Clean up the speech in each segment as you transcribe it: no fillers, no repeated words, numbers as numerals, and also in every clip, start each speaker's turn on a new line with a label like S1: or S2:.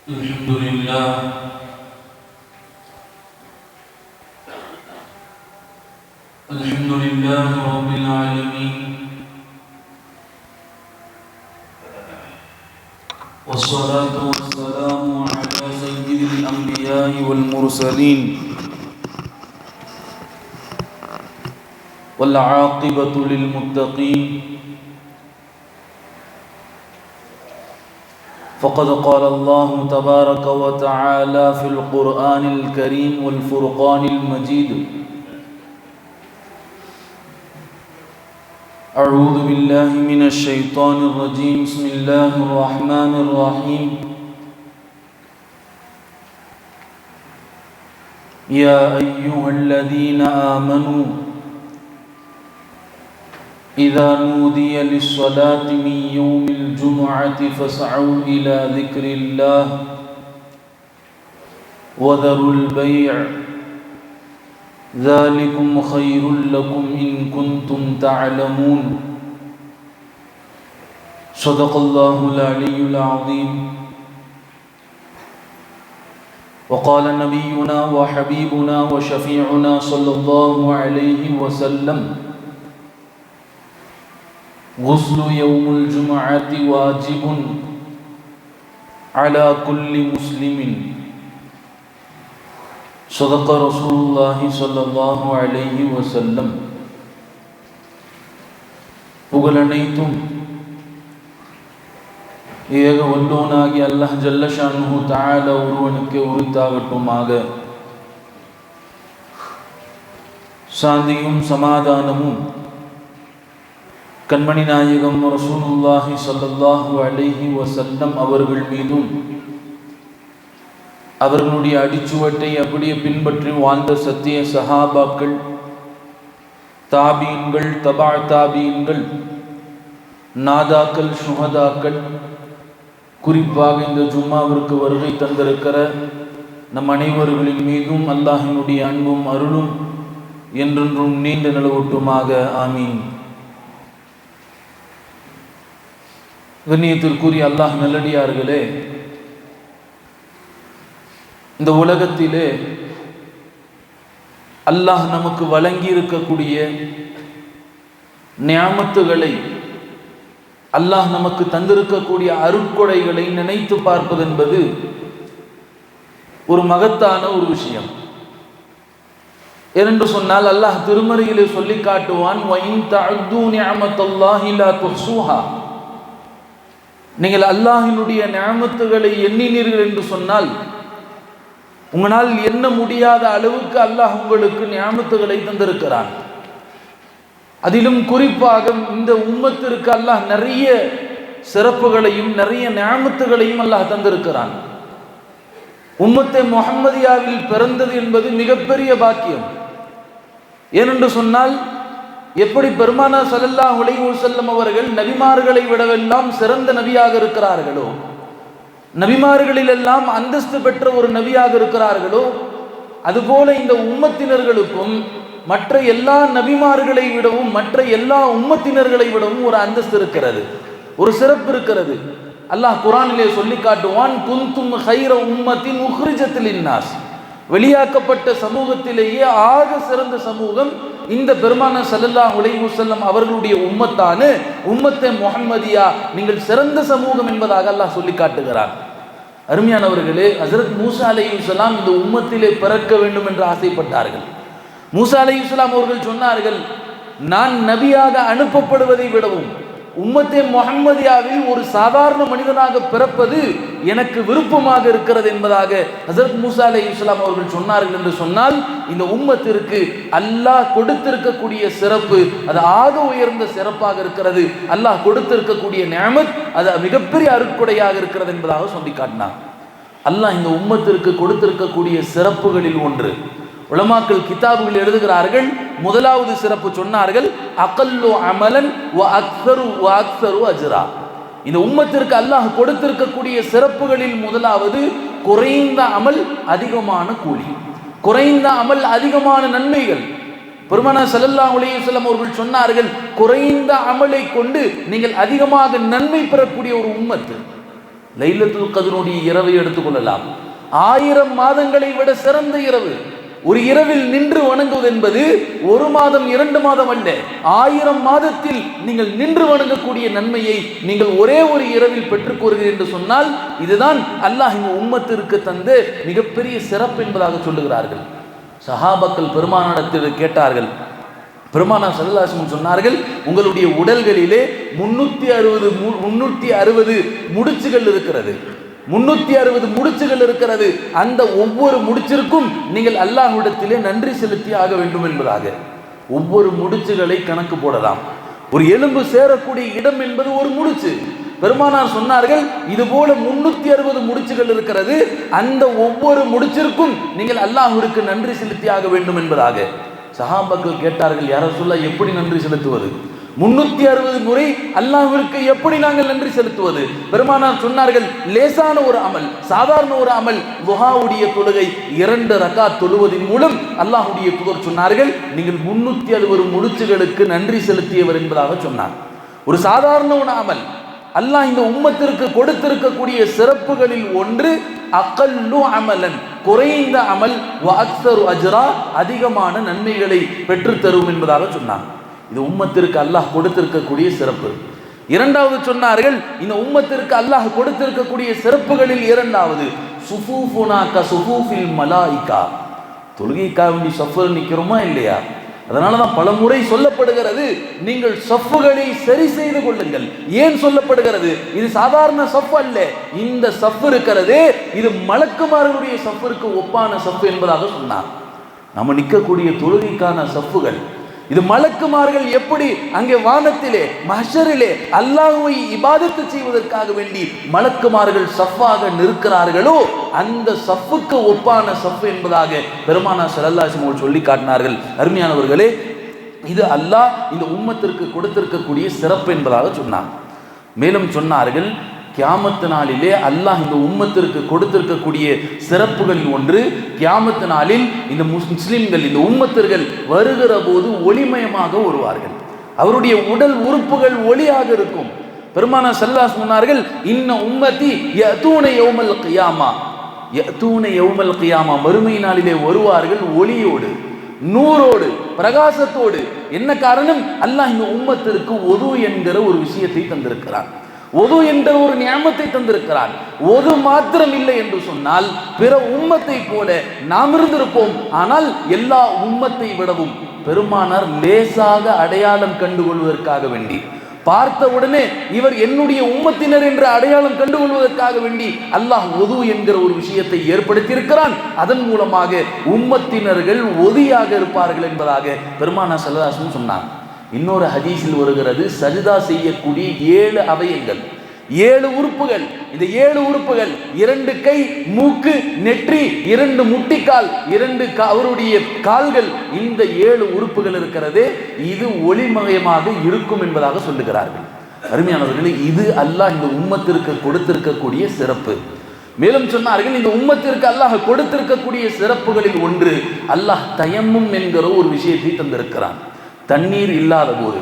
S1: الحمد لله رب العالمين، والصلاة والسلام على سيد الأنبياء والمرسلين، والعاقبة للمتقين. فقد قال الله تبارك وتعالى في القرآن الكريم والفرقان المجيد: أعوذ بالله من الشيطان الرجيم. بسم الله الرحمن الرحيم. يا أيها الذين آمنوا إذا نودي للصلاة من يوم الجمعة فاسعوا إلى ذكر الله وذروا البيع ذلكم خير لكم إن كنتم تعلمون. صدق الله العلي العظيم. وقال نبينا وحبيبنا وشفيعنا صلى الله عليه وسلم: غسل يوم الجمعة واجب على كل مسلم. صدق رسول الله صلى الله عليه وسلم. புகழனைத்தும் ஏக வல்லோனாகி அல்லாஹ் ஜல்ல ஷானுஹு தஆலா ஒருவனுக்கு உரித்தாகட்டுமாக. சாந்தியும் சமாதானமும் கண்மணி நாயகம் ரசூலுல்லாஹி ஸல்லல்லாஹு அலைஹி வஸல்லம் அவர்கள் மீதும், அவர்களுடைய அடிச்சுவட்டை அப்படியே பின்பற்றி வாழ்ந்த சத்திய சஹாபாக்கள், தாபீன்கள், தபா தாபீன்கள், நாதாக்கள், சுஹதாக்கள், குறிப்பாக இந்த ஜும்மாவிற்கு வருகை தந்திருக்கிற நம் அனைவர்களின் மீதும் அல்லாஹினுடைய அன்பும் அருளும் என்றென்றும் நீண்ட நிலவட்டுமாக. ஆமீன். கண்ணியத்திற்குரிய அல்லாஹ் நல்லடியார்களே, இந்த உலகத்திலே அல்லாஹ் நமக்கு வழங்கி இருக்கக்கூடிய நியாமத்துகளை, அல்லாஹ் நமக்கு தந்திருக்கக்கூடிய அருட்கொடைகளை நினைத்து பார்ப்பது என்பது ஒரு மகத்தான ஒரு விஷயம். ஏனென்று சொன்னால் அல்லாஹ் திருமறையிலே சொல்லி காட்டுவான்: வஇன் தஅது நிஅமத்தல்லாஹி லா துஹ்ஸூஹா. நீங்கள் அல்லாஹினுடைய நிஅமத்துகளை எண்ணினீர்கள் என்று சொன்னால் உங்களால் எண்ண முடியாத அளவுக்கு அல்லாஹ் உங்களுக்கு நிஅமத்துகளை தந்திருக்கிறான். அதிலும் குறிப்பாக இந்த உம்மத்திற்கு அல்லாஹ் நிறைய சிறப்புகளையும் நிறைய நிஅமத்துகளையும் அல்லாஹ் தந்திருக்கிறான். உம்மத்தே முஹம்மதியாவில் பிறந்தது என்பது மிகப்பெரிய பாக்கியம். ஏனென்று சொன்னால், எப்படி பெருமானா ஸல்லல்லாஹு அலைஹி வஸல்லம் அவர்கள் நபிமார்களை விடவெல்லாம் சிறந்த நபியாக இருக்கிறார்களோ, நபிமார்களில் எல்லாம் அந்தஸ்து பெற்ற ஒரு நபியாக இருக்கிறார்களோ, அதுபோல இந்த உம்மத்தினர்களுக்கும் மற்ற எல்லா நபிமார்களை விடவும் மற்ற எல்லா உம்மத்தினர்களை விடவும் ஒரு அந்தஸ்து இருக்கிறது, ஒரு சிறப்பு இருக்கிறது. அல்லாஹ் குர்ஆனிலே சொல்லி காட்டுவான்: குந்தும் கைர உம்மத்தின் உஹ்ரிஜத் லின்னாஸ். வெளியாக்கப்பட்ட சமூகத்திலேயே ஆக சிறந்த சமூகம் இந்த பெருமானா ஸல்லல்லாஹு அலைஹி வஸல்லம் அவர்களுடைய உம்மத்தான உம்மத்தே முஹம்மதியா. நீங்கள் சிறந்த சமூகம் என்பதாக அல்லாஹ் சொல்லி காட்டுகிறான். அருமையானவர்களே, ஹஜ்ரத் மூசா அலைஹிஸ்ஸலாம் இந்த உம்மத்திலே பிறக்க வேண்டும் என்று ஆசைப்பட்டார்கள். மூசா அலைஹிஸ்ஸலாம் அவர்கள் சொன்னார்கள்: நான் நபியாக அனுப்பப்படுவதை விடவும் உம்மத்தே முஹம்மதியாவில் ஒரு சாதாரண மனிதனாக பிறப்பது எனக்கு விருப்பமாக இருக்கிறது என்பதாக ஹஜ்ரத் மூசா அலைஹிஸ்ஸலாம் அவர்கள் சொன்னார்கள். என்று சொன்னால், இந்த உம்மத்திற்கு அல்லாஹ் கொடுத்திருக்கக்கூடிய சிறப்பு அது ஆக உயர்ந்த சிறப்பாக இருக்கிறது. அல்லாஹ் கொடுத்திருக்கக்கூடிய நிஅமத் அது மிகப்பெரிய அருட்கொடையாக இருக்கிறது என்பதாக சொல்லி காட்டினார். அல்லாஹ் இந்த உம்மத்திற்கு கொடுத்திருக்கக்கூடிய சிறப்புகளில் ஒன்று, உலமாக்கள் கிதாபுகள் எழுதுகிறார்கள், முதலாவது சிறப்பு சொன்னார்கள்: அகல்லு அமலன் வ அக்ஸரு அஜ்ரா. இந்த உம்மத்திற்கு அல்லாஹ் கொடுத்திருக்கக்கூடிய சிறப்புகளில் முதலாவது குறைந்த அமல் அதிகமான கூலி, குறைந்த அமல் அதிகமான நன்மைகள். பெருமானா ஸல்லல்லாஹு அலைஹி வஸல்லம் அவர்கள் சொன்னார்கள்: குறைந்த அமலை கொண்டு நீங்கள் அதிகமாக நன்மை பெறக்கூடிய ஒரு உம்மத்து. லைலத்துல் கத்ருடைய இரவை எடுத்துக்கொள்ளலாம். 1000 மாதங்களை விட சிறந்த இரவு. ஒரு இரவில் நின்று வணங்குவது என்பது 1 மாதம் 2 மாதம் அல்ல, 1000 மாதத்தில் நீங்கள் நின்று வணங்கக்கூடிய நன்மையை நீங்கள் ஒரே ஒரு இரவில் பெற்றுக்கொள்கிறீர்கள் என்று சொன்னால் இதுதான் அல்லாஹ் இந்த உம்மத்திற்கு தந்த மிகப்பெரிய சிறப்பு என்பதாக சொல்லுகிறார்கள். சஹாபாக்கள் பெருமானாரிடத்தில் கேட்டார்கள். பெருமானார் ஸல்லல்லாஹு அலைஹி வஸல்லம் சொன்னார்கள், உங்களுடைய உடல்களிலே 360 முடிச்சுகள் இருக்கிறது. 360 முடிச்சுகள் இருக்கிறது. அந்த ஒவ்வொரு முடிச்சிற்கும் நீங்கள் அல்லாஹ்விடத்திலே நன்றி செலுத்தி ஆக வேண்டும் என்பதாக. ஒவ்வொரு முடிச்சுகளை கணக்கு போடலாம். ஒரு எலும்பு சேரக்கூடிய இடம் என்பது ஒரு முடிச்சு. பெருமானார் சொன்னார்கள், இது போல 360 முடிச்சுகள் இருக்கிறது. அந்த ஒவ்வொரு முடிச்சிற்கும் நீங்கள் அல்லாஹ்விற்கு நன்றி செலுத்தி ஆக வேண்டும் என்பதாக. சஹாபாக்கள் கேட்டார்கள், யா ரசூலல்லாஹ், எப்படி நன்றி செலுத்துவது? 360 முறை அல்லாஹ்விற்கு எப்படி நாங்கள் நன்றி செலுத்துவது? பெருமானார் சொன்னார்கள், லேசான ஒரு அமல், சாதாரண ஒரு அமல், துஹாவுடைய தொழுகை 2 ரக்காத் தொழுவதின் மூலம் அல்லாஹ்வுடைய தூதர் சொன்னார்கள், நீங்கள் 360 முடிச்சுகளுக்கு நன்றி செலுத்தியவர் என்பதாக சொன்னார். ஒரு சாதாரண ஒரு அமல். அல்லாஹ் இந்த உம்மத்திற்கு கொடுத்திருக்கக்கூடிய சிறப்புகளில் ஒன்று அகல்லு அமலன், குறைந்த அமல், வ அக்ஸரு அஜ்ரா, அதிகமான நன்மைகளை பெற்றுத்தரும் என்பதாக சொன்னார். இது உம்மத்திற்கு அல்லாஹ் கொடுத்திருக்கக்கூடிய சிறப்பு. இரண்டாவது சொன்னார்கள், இந்த உம்மத்திற்கு அல்லாஹ் கொடுத்திருக்கக்கூடிய சிறப்புகளில் இரண்டாவது சுஃபூஃபுனா க சுஃபூஃபில் மலாயிகா. தொழுகைக்காக வேண்டி சஃப்ல நிற்கிறோமா இல்லையா? அதனால தான் பல முறை சொல்லப்படுகிறது, நீங்கள் சஃப்புகளை சரி செய்து கொள்ளுங்கள். ஏன் சொல்லப்படுகிறது? இது சாதாரண சஃப் அல்ல. இந்த சஃப் இருக்கிறதே, இது மலக்குமார்களுடைய சஃப்பிற்கு ஒப்பான சஃப் என்பதாக சொன்னார். நம்ம நிற்கக்கூடிய தொழுகைக்கான சஃப்புகள், இது மலக்குமார்கள் எப்படி அங்கே வானத்திலே மஹ்ஷரிலே அல்லாஹ்வை இபாதத்து செய்வதற்காக வேண்டி மலக்குமார்கள் சஃப்பாக நிற்கிறார்களோ அந்த சஃப்புக்கு ஒப்பான சஃப் என்பதாக பெருமானார் ஸல்லல்லாஹு அலைஹி வஸல்லம் சொல்லி காட்டினார்கள். அருமையானவர்களே, இது அல்லாஹ் இந்த உம்மத்திற்கு கொடுத்திருக்கக்கூடிய சிறப்பு என்பதாக சொன்னார். மேலும் சொன்னார்கள், கியாமத்து நாளிலே அல்லாஹ் இந்த உம்மத்திற்கு கொடுத்திருக்கக்கூடிய சிறப்புகளில் ஒன்று, கியாமத்து நாளில் இந்த முஸ்லிம்கள், இந்த உம்மத்திர்கள் வருகிற போது ஒளிமயமாக வருவார்கள். அவருடைய உடல் உறுப்புகள் ஒளியாக இருக்கும். பெருமானார் ஸல்லல்லாஹு அலைஹி வஸல்லம் சொன்னார்கள், இன்ன உம்மத்தி யஅதூன யௌமல் கியாமா, யஅதூன யௌமல் கியாமா, மறுமை நாளிலே வருவார்கள் ஒளியோடு, நூறோடு, பிரகாசத்தோடு. என்ன காரணம்? அல்லாஹ் இந்த உம்மத்திற்கு ஒது என்கிற ஒரு விஷயத்தை தந்திருக்கிறான். ஒது என்ற ஒரு நியமத்தை தந்திருக்கிறான். ஒது மாத்திரம் இல்லை என்று சொன்னால் பிற உம்மத்தை போல நாம் இருந்திருப்போம். ஆனால் எல்லா உம்மத்தை விடவும் பெருமானார் லேசாக அடையாளம் கண்டுகொள்வதற்காக வேண்டி, பார்த்த உடனே இவர் என்னுடைய உம்மத்தினர் என்ற அடையாளம் கண்டுகொள்வதற்காக வேண்டி அல்லாஹ் ஒது என்கிற ஒரு விஷயத்தை ஏற்படுத்தி இருக்கிறான். அதன் மூலமாக உம்மத்தினர்கள் ஒதியாக இருப்பார்கள் என்பதாக பெருமானார் ஸல்லல்லாஹு அலைஹி வஸல்லம் சொன்னார். இன்னொரு ஹதீஸில் வருகிறது, சஜ்தா செய்யக்கூடிய 7 அவயங்கள், 7 உறுப்புகள். இந்த 7 உறுப்புகள், 2 கை, மூக்கு, நெற்றி, 2 முட்டிக்கால், 2 அவருடைய கால்கள், இந்த 7 உறுப்புகள் இருக்கிறது, இது ஒளிமயமாக இருக்கும் என்பதாக சொல்லுகிறார்கள். அருமையானவர்களே, இது அல்லாஹ் இந்த உம்மத்திற்கு கொடுத்திருக்கக்கூடிய சிறப்பு. மேலும் சொன்னார்கள், இந்த உம்மத்திற்கு அல்லாஹ் கொடுத்திருக்கக்கூடிய சிறப்புகளில் ஒன்று, அல்லாஹ் தயம்மும் என்கிற ஒரு விஷயத்தை தந்திருக்கிறான். தண்ணீர் இல்லாத போது,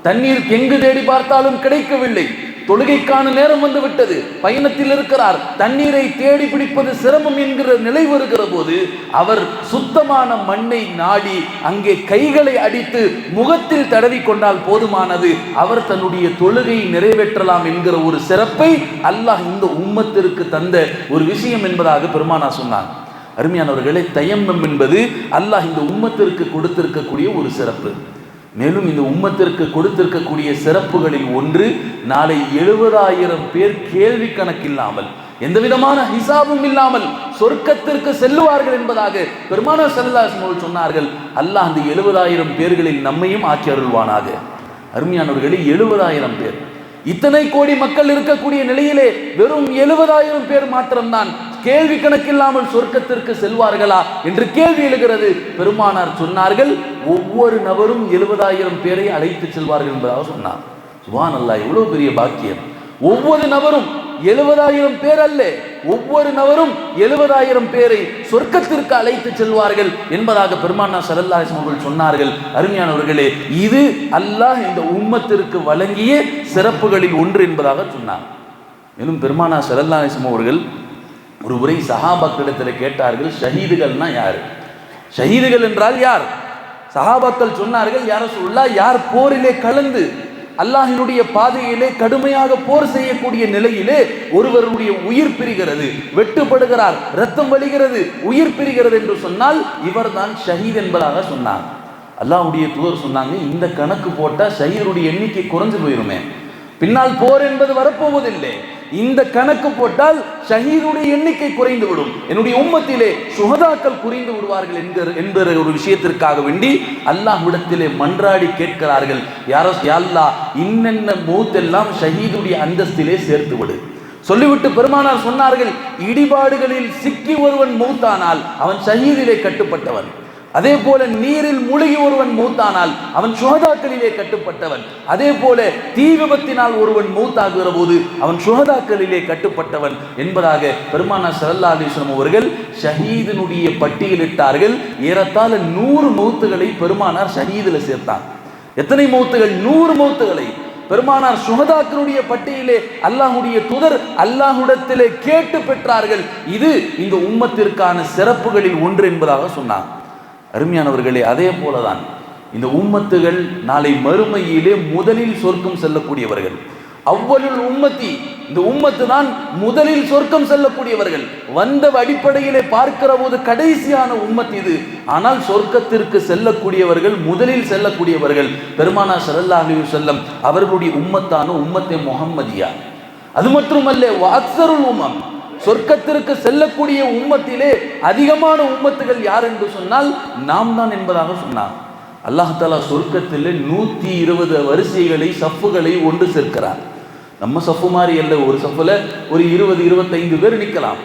S1: தண்ணீர் எங்கு தேடி பார்த்தாலும் கிடைக்கவில்லை, தொழுகைக்கான நேரம் வந்து விட்டது, பயணத்தில் இருக்கிறார், தண்ணீரை தேடி பிடிப்பது சிரமம் என்கிற நிலை வருகிற போது அவர் சுத்தமான மண்ணை நாடி அங்கே கைகளை அடித்து முகத்தில் தடவி கொண்டால் போதுமானது, அவர் தன்னுடைய தொழுகையை நிறைவேற்றலாம் என்கிற ஒரு சிறப்பை அல்லாஹ் இந்த உம்மத்திற்கு தந்த ஒரு விஷயம் என்பதாக பெருமானார் சொன்னார். அருமையானவர்களே, தயம்மம் என்பது அல்லாஹ் இந்த உம்மத்திற்கு கொடுத்திருக்கக்கூடிய ஒரு சிறப்பு. மேலும் இந்த உம்மத்திற்கு கொடுத்திருக்கக்கூடிய சிறப்புகளில் ஒன்று, நாளை 70,000 பேர் கேள்வி கணக்கில்லாமல், எந்த விதமான ஹிசாபும் இல்லாமல் சொர்க்கத்திற்கு செல்லுவார்கள் என்பதாக பெருமானார் ஸல்லல்லாஹு அலைஹி வஸல்லம் சொன்னார்கள். அல்லாஹ் அந்த 70,000 பேர்களில் நம்மையும் ஆக்கி அருள்வானாக. அருமையானவர்களே, 70,000 பேர், இத்தனை கோடி மக்கள் இருக்கக்கூடிய நிலையிலே வெறும் 70,000 பேர் மாத்திரம்தான் கேள்வி கணக்கில்லாமல் சொர்க்கத்திற்கு செல்வார்களா என்று கேள்வி எழுகிறது. பெருமானார் சொன்னார்கள், ஒவ்வொரு நபரும் 70,000 பேரை அழைத்து செல்வார்கள் என்பதாக சொன்னார். சுப்ஹானல்லாஹ், எவ்வளவு பெரிய பாக்கியம்! ஒவ்வொரு நபரும் 70,000 பேர் அல்ல, ஒவ்வொரு நபரும் 70,000 பேரை சொர்க்கத்திற்கு அழைத்து செல்வார்கள் என்பதாக பெருமானார் ஸல்லல்லாஹு அலைஹி வஸல்லம் சொன்னார்கள். அருமையானவர்களே, இது அல்லாஹ் இந்த உம்மத்திற்கு வழங்கிய சிறப்புகளில் ஒன்று என்பதாக சொன்னார். மேலும் பெருமானா ஸல்லல்லாஹு அலைஹி வஸல்லம் அவர்கள் ஒரு முறை சஹாபாக்களிடத்தில் கேட்டார்கள், ஷஹீதுகள்னா யார்? ஷஹீதுகள் என்றால் யார்? சஹாபாக்கள் சொன்னார்கள், யா ரசூலுல்லாஹ், யார் போரிலே கலந்து அல்லாஹ்வினுடைய பாதையிலே கடுமையாக போர் செய்யக்கூடிய நிலையிலே ஒருவருடைய உயிர் பிரிகிறது, வெட்டுப்படுகிறார், ரத்தம் வழிகிறது, உயிர் பிரிகிறது என்று சொன்னால் இவர்தான் ஷஹீத் என்பதாக சொன்னார். அல்லாஹ்வுடைய தூதர் சொன்னாங்க, இந்த கணக்கு போட்டால் ஷஹீதுடைய எண்ணிக்கை குறைஞ்சு போயிருமே, பின்னால் போர் என்பது வரப்போவதில்லை. இந்த கணக்கு போட்டால் ஷஹீதுடைய எண்ணிக்கை குறைந்து விடும், என்னுடைய உம்மத்திலே சுஹதாக்கள் குறைந்து விடுவார்கள் என்கிற ஒரு விஷயத்திற்காக வேண்டி அல்லாஹ்விடத்திலே மன்றாடி கேட்கிறார்கள், யா அல்லாஹ், இன்னென்ன மௌத்தெல்லாம் ஷஹீதுடைய அந்தஸ்திலே சேர்த்து விடு. சொல்லிவிட்டு பெருமானார் சொன்னார்கள், இடிபாடுகளில் சிக்கி ஒருவன் மௌத்தானால் அவன் ஷஹீதிலே கட்டுப்பட்டவன். அதே போல நீரில் மூழ்கி ஒருவன் மௌத்தானால் அவன் சுஹதாக்களிலே கட்டுப்பட்டவன். அதே போல தீ விபத்தினால் ஒருவன் மௌத்தாகுகிற போது அவன் சுஹதாக்களிலே கட்டுப்பட்டவன் என்பதாக பெருமானார் ஸல்லல்லாஹு அலைஹி வஸல்லம் அவர்கள் ஷஹீதினுடைய பட்டியலிட்டார்கள். ஏறத்தாழ 100 மௌத்துகளை பெருமானார் ஷஹீதுல சேர்த்தார். எத்தனை மௌத்துகள்? 100 மௌத்துகளை பெருமானார் சுஹதாக்களுடைய பட்டியலே அல்லாஹ்வுடைய தூதர் அல்லாஹ்விடத்திலே கேட்டு பெற்றார்கள். இது இந்த உம்மத்திற்கான சிறப்புகளில் ஒன்று என்பதாக சொன்னார். அருமையானவர்களே, அதே போலதான் இந்த உம்மத்துகள் நாளை மறுமையிலே முதலில் சொர்க்கம் செல்லக்கூடியவர்கள். அவ்வளுல் உம்மத்தி, இந்த உம்மத்து தான் முதலில் சொர்க்கம் செல்லக்கூடியவர்கள். வந்த அடிப்படையிலே பார்க்கிற போது கடைசியான உம்மத் இது. ஆனால் சொர்க்கத்திற்கு செல்லக்கூடியவர்கள், முதலில் செல்லக்கூடியவர்கள் பெருமானார் ஸல்லல்லாஹு அலைஹி வஸல்லம் அவர்களுடைய உம்மத்தான உம்மத்தே முஹம்மதியா. அது மட்டுமல்ல, வஅக்ஸருல் உம்மம், சொர்க்கத்திற்கு செல்லக்கூடிய உம்மத்திலே அதிகமான உம்மத்துகள் யார் என்று சொன்னால் நாம் தான் என்பதாக சொன்னார். அல்லாஹ் தஆலா சொர்க்கத்திலே 120 வரிசைகளை, சஃப்புகளை ஒன்று சேர்க்கிறார். நம்ம சஃப்பு மாதிரி அல்ல, ஒரு சஃப்புல ஒரு 20-25 பேர் நிற்கலாம்.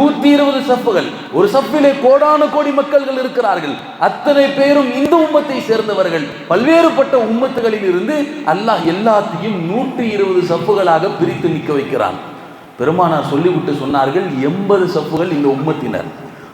S1: 120 சஃப்புகள், ஒரு சஃப்பிலே கோடான கோடி மக்கள்கள் இருக்கிறார்கள். அத்தனை பேரும் இந்த உம்மத்தை சேர்ந்தவர்கள். பல்வேறுபட்ட உம்மத்துகளில் இருந்து அல்லாஹ் எல்லாத்தையும் 120 சஃப்புகளாக பிரித்து நிற்க வைக்கிறான். பெருமானார் சொல்லிவிட்டு சொன்னார்கள், 80 சஃப்புகள் இந்த உம்மத்தினர்.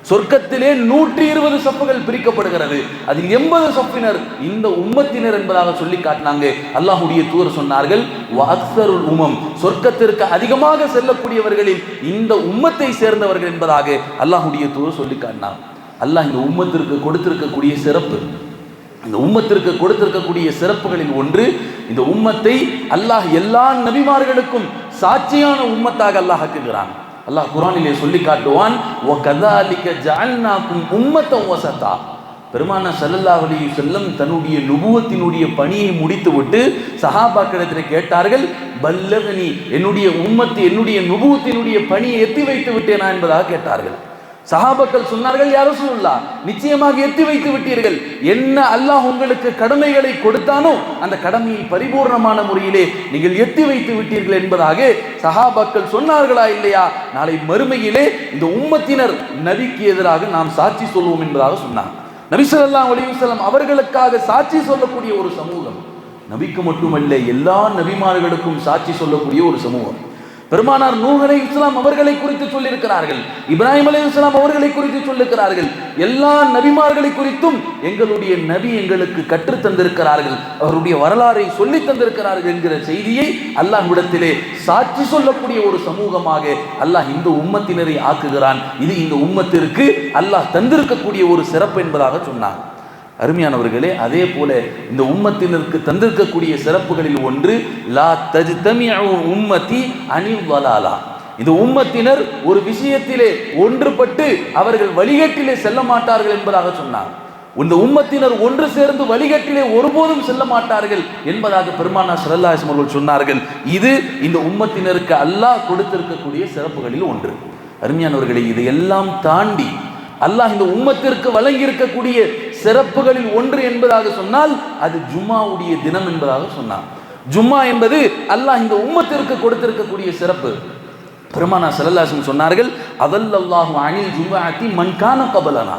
S1: சொர்க்கத்திலே 120 சஃப்புகள் பிரிக்கப்படுகிறது, அதில் 80 சஃப்பினர் இந்த உம்மத்தினர் என்பதாக சொல்லி காட்டினாங்க. அல்லாஹ்வுடைய தூதர் சொன்னார்கள், வஅக்ஸருல் உமம், சொர்க்கத்திற்கு அதிகமாக செல்லக்கூடியவர்களில் இந்த உம்மத்தை சேர்ந்தவர்கள் என்பதாக அல்லாஹ்வுடைய தூதர் சொல்லி காட்டினார். அல்லாஹ் இந்த உம்மத்திற்கு கொடுத்திருக்கக்கூடிய சிறப்பு, இந்த உம்மத்திற்கு கொடுத்திருக்கக்கூடிய சிறப்புகளில் ஒன்று, இந்த உம்மத்தை அல்லாஹ் எல்லா நபிமார்களுக்கும் சாட்சியான உம்மத்தாக அல்லாஹ் ஆக்குகிறான். அல்லாஹ் குர்ஆனிலே சொல்லி காட்டுவான், வகதாலிக ஜஅல்நாகும் உம்மத்தன் வஸதா. பெருமானார் ஸல்லல்லாஹு அலைஹி வஸல்லம் தன்னுடைய நுபுவத்தினுடைய பணியை முடித்துவிட்டு சஹாபாக்களிடத்தில் கேட்டார்கள், பல்லகனி, என்னுடைய உம்மத்து, என்னுடைய நுபுவத்தினுடைய பணியை எத்தி வைத்து விட்டேனா என்பதாக கேட்டார்கள். சஹாபாக்கள் சொன்னார்கள், யா ரசூலுல்லாஹ், நிச்சயமாக எத்தி வைத்து விட்டீர்கள். என்ன அல்லாஹ் உங்களுக்கு கடமைகளை கொடுத்தானோ அந்த கடமையை பரிபூர்ணமான முறையிலே நீங்கள் எத்தி வைத்து விட்டீர்கள் என்பதாக சஹாபாக்கள் சொன்னார்களா இல்லையா? நாளை மறுமையிலே இந்த உம்மத்தினர் நபிக்கு எதிராக நாம் சாட்சி சொல்வோம் என்பதாக சொன்னார். நபி ஸல்லல்லாஹு அலைஹி வஸல்லம் அவர்களுக்காக சாட்சி சொல்லக்கூடிய ஒரு சமூகம். நபிக்கு மட்டுமல்ல, எல்லா நபிமார்களுக்கும் சாட்சி சொல்லக்கூடிய ஒரு சமூகம். பெருமானார் நூஹ் அலைஹிஸ்ஸலாம் அவர்களை குறித்து சொல்லியிருக்கிறார்கள், இப்ராஹிம் அலைஹிஸ்ஸலாம் அவர்களை குறித்து சொல்லியிருக்கிறார்கள். எல்லா நபிமார்களை குறித்தும் எங்களுடைய நபி எங்களுக்கு கற்றுத் தந்திருக்கிறார்கள், அவருடைய வரலாறை சொல்லி தந்திருக்கிறார்கள் என்கிற செய்தியை அல்லாஹ்விடத்திலே சாட்சி சொல்லக்கூடிய ஒரு சமூகமாக அல்லாஹ் இந்த உம்மத்தினரை ஆக்குகிறான். இது இந்த உம்மத்திற்கு அல்லாஹ் தந்திருக்கக்கூடிய ஒரு சிறப்பு என்பதாக சொன்னார். அருமையானவர்களே, அதே போல இந்த உம்மத்தினருக்கு தந்திருக்கக்கூடிய சிறப்புகளில் ஒன்று, லா தஜ்தமிஉ உம்மதி அனில் வலாலா. இந்த உம்மத்தினர் ஒரு விஷயத்திலே ஒன்றுபட்டு அவர்கள் வழிகேட்டிலே செல்ல மாட்டார்கள் என்பதாக சொன்னார். இந்த உம்மத்தினர் ஒன்று சேர்ந்து வழிகேட்டிலே ஒருபோதும் செல்ல மாட்டார்கள் என்பதாக பெருமானார் ஸல்லல்லாஹு அலைஹி வஸல்லம் அவர்கள் சொன்னார்கள். இது இந்த உம்மத்தினருக்கு அல்லாஹ் கொடுத்திருக்கக்கூடிய சிறப்புகளில் ஒன்று. அருமையானவர்களே, இது எல்லாம் தாண்டி அல்லாஹ் இந்த உம்மத்திற்கு வழங்கி இருக்கக்கூடிய சிறப்புகளில் ஒன்று என்பதாக சொன்னால் அது ஜும்மாவுடைய தினம் என்பதாக சொன்னார். ஜும்மா என்பது அல்லாஹ் இந்த உம்மத்திற்கு கொடுத்திருக்கக்கூடிய சிறப்பு. பெருமானார் ஸல்லல்லாஹு அலைஹி வஸல்லம் சொன்னார்கள், அதல்லல்லாஹு அனில் ஜும்ஆத்தி மன் கான கபலனா.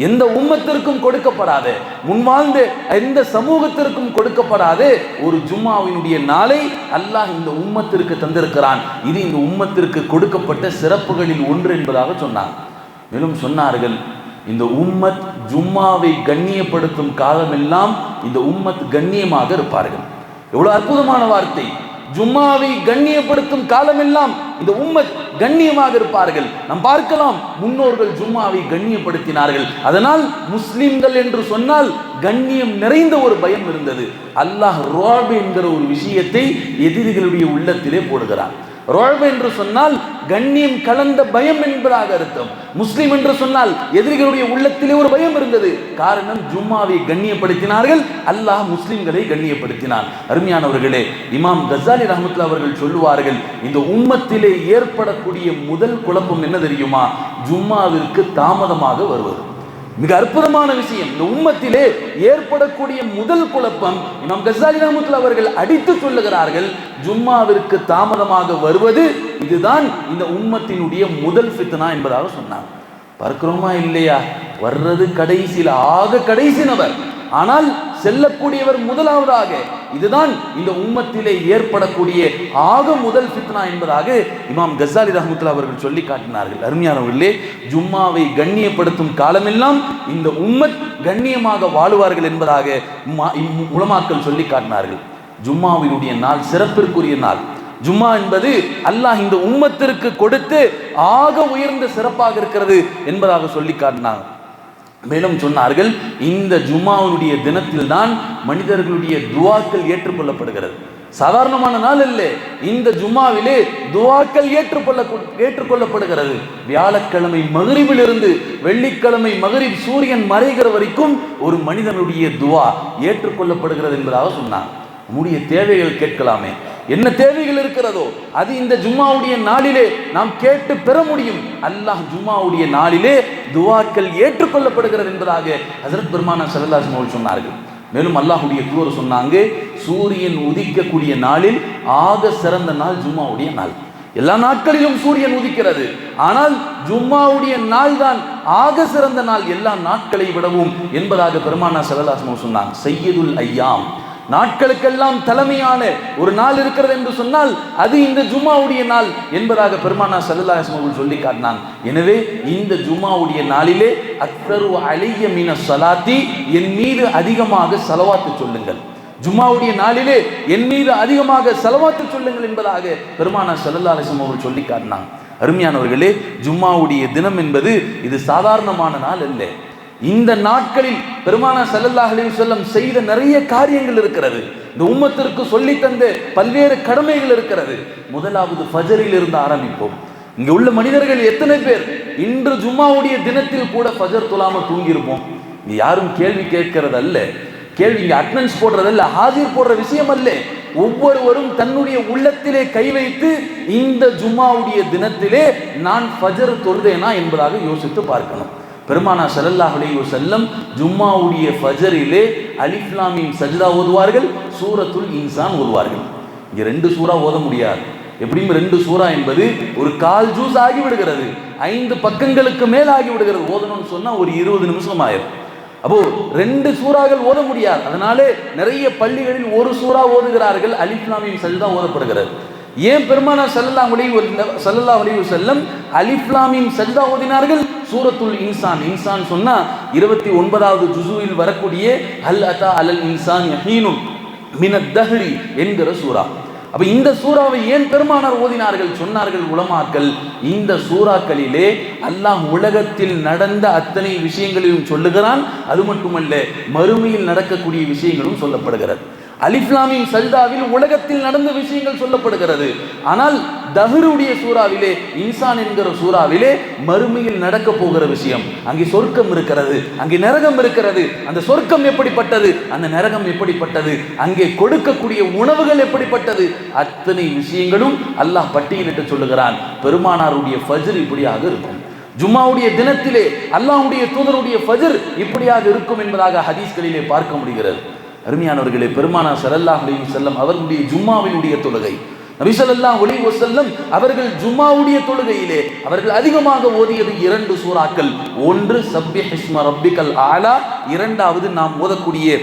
S1: எந்த உம்மத்திற்கும் கொடுக்கப்படாத, முன்வாழ்ந்த எந்த சமூகத்திற்கும் கொடுக்கப்படாத ஒரு ஜும்மாவினுடைய நாளை அல்லாஹ் இந்த உம்மத்திற்கு தந்திருக்கிறான். இது இந்த உம்மத்திற்கு கொடுக்கப்பட்ட சிறப்புகளில் ஒன்று என்பதாக சொன்னார். மேலும் சொன்னார்கள், இந்த உம்மத் ஜும்மாவை கண்ணியப்படுத்தும் காலமெல்லாம் இந்த உம்மத் கண்ணியமாக இருப்பார்கள். எவ்வளவு அற்புதமான வார்த்தை! ஜும்மாவை கண்ணியப்படுத்தும் காலமெல்லாம் இந்த உம்மத் கண்ணியமாக இருப்பார்கள். நாம் பார்க்கலாம், முன்னோர்கள் ஜும்மாவை கண்ணியப்படுத்தினார்கள். அதனால் முஸ்லிம்கள் என்று சொன்னால் கண்ணியம் நிறைந்த ஒரு பயம் இருந்தது. அல்லாஹ் ருஅப் என்கிற ஒரு விஷயத்தை எதிரிகளுடைய உள்ளத்திலே போடுகிறார். ருஅப் என்று சொன்னால் கண்ணியம் கலந்த பயம் என்பதாக அர்த்தம். முஸ்லிம் என்று சொன்னால் எதிரிகளுடைய உள்ளத்திலே ஒரு பயம் இருந்தது. காரணம், ஜும்மாவை கண்ணியப்படுத்தினார்கள், அல்லாஹ் முஸ்லிம்களை கண்ணியப்படுத்தினார். அருமையானவர்களே, இமாம் கஸாலி ரஹ்மத்துல்லாஹி அவர்கள் சொல்லுவார்கள், இந்த உம்மத்திலே ஏற்படக்கூடிய முதல் குழப்பம் என்ன தெரியுமா? ஜும்மாவிற்கு தாமதமாக வருவது. மிக அற்புதமான விஷயம். இந்த உம்மத்திலே ஏற்படக்கூடிய முதல் குழப்பம், இமாம் கஸாலி ரஹ்மத்துல்லாஹி அவர்கள் அடித்து சொல்லுகிறார்கள், ஜும்மாவிற்கு தாமதமாக வருவது இதுதான் இந்த உம்மத்தினுடைய முதல் ஃபித்னா என்பதாக சொன்னார். பார்க்கிறோமா இல்லையா? வர்றது கடைசியில், ஆக கடைசி நபர், ஆனால் செல்லக்கூடியவர் முதலாவதாக. இதுதான் இந்த உம்மத்திலே ஏற்படக்கூடிய ஆக முதல் ஃபித்னா என்பதாக இமாம் கஸாலி ரஹ்மத்துல்லாஹி அவர்கள் சொல்லி காட்டினார்கள். அருமையானவர்களே, ஜும்மாவை கண்ணியப்படுத்தும் காலமெல்லாம் இந்த உம்மத் கண்ணியமாக வாழுவார்கள் என்பதாக உலமாக்கள் சொல்லி காட்டினார்கள். ஜும்மாவினுடைய நாள் சிறப்பிற்குரிய நாள். ஜும்மா என்பது அல்லாஹ் இந்த உம்மத்திற்கு கொடுத்து ஆக உயர்ந்த சிறப்பாக இருக்கிறது என்பதாக சொல்லி காட்டினாங்க. மேலும் சொன்னார்கள், இந்த ஜும்மாவுடைய தினத்தில் தான் மனிதர்களுடைய துஆக்கள் ஏற்றுக்கொள்ளப்படுகிறது. சாதாரணமான நாள் அல்ல. இந்த ஜும்மாவிலே துஆக்கள் ஏற்றுக்கொள்ளப்படுகிறது. வியாழக்கிழமை மக்ரிபிலிருந்து வெள்ளிக்கிழமை மக்ரிப் சூரியன் மறைகிற வரைக்கும் ஒரு மனிதனுடைய துஆ ஏற்றுக்கொள்ளப்படுகிறது என்பதாக சொன்னார். நம்முடைய தேவைகள் கேட்கலாமே, என்ன தேவைகள் இருக்கிறதோ அது இந்த ஜும்மாவுடைய நாளிலே நாம் கேட்டு பெற முடியும். அல்லாஹ் ஜும்மாவுடைய நாளிலே துஆக்கள் ஏற்றுக்கொள்ளப்படுகிறது என்பதாக ஹஜ்ரத் பெருமானார் ஸல்லல்லாஹு அலைஹி வஸல்லம் சொன்னார்கள். மேலும் அல்லாஹ்வுடைய தூதர் சொன்னாங்க, சூரியன் உதிக்கக்கூடிய நாளில் ஆக சிறந்த நாள் ஜும்மாவுடைய நாள். எல்லா நாட்களிலும் சூரியன் உதிக்கிறது, ஆனால் ஜும்மாவுடைய நாள் தான் ஆக சிறந்த நாள் எல்லா நாட்களை விடவும் என்பதாக பெருமானார் ஸல்லல்லாஹு அலைஹி வஸல்லம் சொன்னாங்க. சையதுல் ஐயாம், நாட்களுக்கெல்லாம் தலைமையான ஒரு நாள் இருக்கிறது என்று சொன்னால் அது இந்த ஜும்மாவுடைய நாள் என்பதாக பெருமானார் ஸல்லல்லாஹு அலைஹி வஸல்லம் சொல்லி காட்டினாங்க. எனவே இந்த ஜும்மாவுடைய நாளிலே அக்ஸரு அலைய மின ஸலாத்தி, என் மீது அதிகமாக ஸலவாத்து சொல்லுங்கள். ஜும்மாவுடைய நாளிலே என் மீது அதிகமாக ஸலவாத்து சொல்லுங்கள் என்பதாக பெருமானார் ஸல்லல்லாஹு அலைஹி வஸல்லம் சொல்லி காட்டினாங்க. அருமையானவர்களே, ஜும்மாவுடைய தினம் என்பது இது சாதாரணமான நாள் அல்ல. இந்த நாட்களில் பெருமானார் ஸல்லல்லாஹு அலைஹி வஸல்லம் செய்த நிறைய காரியங்கள் இருக்கிறது. இந்த உம்மத்திற்கு சொல்லி தந்த பல்வேறு கடமைகள் இருக்கிறது. முதலாவது ஃபஜரில் இருந்து ஆரம்பிப்போம். இங்க உள்ள மனிதர்கள் எத்தனை பேர் இன்று ஜும்மாவுடைய தினத்தில் கூட ஃபஜர் தொழாம தூங்கியிருப்போம்? யாரும் கேள்வி கேட்கிறது அல்ல, கேள்வி இங்க அட்டெண்டன்ஸ் போடுறதல்ல, ஹாஜிர் போடுற விஷயம் அல்ல. ஒவ்வொருவரும் தன்னுடைய உள்ளத்திலே கை வைத்து இந்த ஜும்மாவுடைய தினத்திலே நான் ஃபஜர் தொழுதேனா என்பதாக யோசித்து பார்க்கணும். பெருமானார் ஸல்லல்லாஹு அலைஹி வஸல்லம் ஜும்மாவுடைய ஃபஜரிலே அலிஃப் லாம் மீம் சஜ்தா ஓதுவார்கள், சூரத்துல் இன்சான் ஓதுவார்கள். இங்க 2 சூரா ஓத முடியாது. எப்படியும் 2 சூரா என்பது ஒரு கால் ஜூஸ் ஆகிவிடுகிறது, 5 பக்கங்களுக்கு மேல் ஆகிவிடுகிறது. ஓதணும்னு சொன்னா ஒரு 20 நிமிஷம் ஆயிரும். அப்போ 2 சூறாக்கள் ஓத முடியாது. அதனாலே நிறைய பள்ளிகளில் ஒரு சூறா ஓதுகிறார்கள், அலிஃப் லாம் மீம் சஜ்தா ஓதப்படுகிறது. ஏன் பெருமானார் ஸல்லல்லாஹு அலைஹி வஸல்லம் அலிஃப் லாம் மீம் சஜ்தா ஓதினார்கள்? சூரத்துல் இன்சான், இன்சான் சொன்னா 29வது ஜுஸுவில் வரக்கூடிய ஹல் அத்தா அலல் இன்சான் யஹீனுன் மினத் தஹ்ரி என்கிற சூரா. அப்ப இந்த சூறாவை ஏன் பெருமானார் ஓதினார்கள்? சொன்னார்கள் உலமாக்கள், இந்த சூறாக்களிலே அல்லாஹ் உலகத்தில் நடந்த அத்தனை விஷயங்களையும் சொல்லுகிறான். அது மட்டுமல்ல, மறுமையில் நடக்கக்கூடிய விஷயங்களும் சொல்லப்படுகிறது. அலிஃப் லாம் மீம் சஜ்தாவில் உலகத்தில் நடந்த விஷயங்கள் சொல்லப்படுகிறது. ஆனால் தஹ்ருடைய சூறாவிலே, இன்சான் என்கிற சூறாவிலே மறுமையில் நடக்க போகிற விஷயம், அங்கே சொர்க்கம் இருக்கிறது, அங்கே நரகம் இருக்கிறது. அந்த சொர்க்கம் எப்படிப்பட்டது, அந்த நரகம் எப்படிப்பட்டது, அங்கே கொடுக்கக்கூடிய உணவுகள் எப்படிப்பட்டது, அத்தனை விஷயங்களும் அல்லாஹ் பட்டியலிட்டு சொல்லுகிறான். பெருமானாருடைய ஃபஜ்ர் இப்படியாக இருக்கும். ஜும்மாவுடைய தினத்திலே அல்லாஹ்வுடைய தூதருடைய ஃபஜ்ர் இப்படியாக இருக்கும் என்பதாக ஹதீஸ்களிலே பார்க்க முடிகிறது. அருமையானவர்களே, பெருமானார் ஸல்லல்லாஹு அலைஹி வஸல்லம் அவர்களுடைய ஜும்மாவினுடைய தொழுகை, நபி ஸல்லல்லாஹு அலைஹி வஸல்லம் அவர்கள் ஜும்மாவுடைய தொழுகையிலே அவர்கள் அதிகமாக ஓதியது 2 சூறாக்கள். ஒன்று சப்பிஹ் இஸ்ம ரப்பிக்கல் ஆலா, இரண்டாவது நாம் ஓதக்கூடிய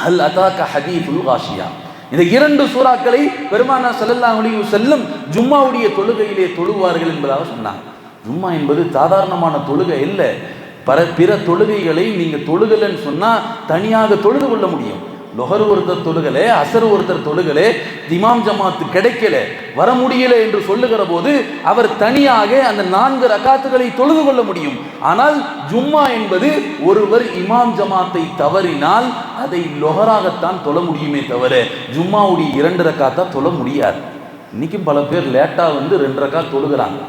S1: ஹல் அதாக ஹதீஸுல் காஷியா. இந்த 2 சூறாக்களை பெருமானார் ஸல்லல்லாஹு அலைஹி வஸல்லம் ஜும்மாவுடைய தொழுகையிலே தொழுவார்கள் என்பதாக சொன்னாங்க. ஜும்மா என்பது சாதாரணமான தொழுகை இல்லை. பிற தொழுகைகளை நீங்க தொழுகலன்னு சொன்னா தனியாக தொழுது கொள்ள முடியும். லொஹர் ஒருத்தர் தொழுகலே, அசர் ஒருத்தர் தொழுகலே, இமாம் ஜமாத்து கிடைக்கல, வர முடியல என்று சொல்லுகிற போது அவர் தனியாக அந்த 4 ரக்காத்துகளை தொழுது கொள்ள முடியும். ஆனால் ஜும்மா என்பது ஒருவர் இமாம் ஜமாத்தை தவறினால் அதை லொஹராகத்தான் தொழ முடியுமே தவிர ஜும்மாவுடைய 2 ரக்காத்தா தொழ முடியாது. இன்னைக்கும் பல பேர் லேட்டா 2 ரக்காத் தொழுகிறாங்க.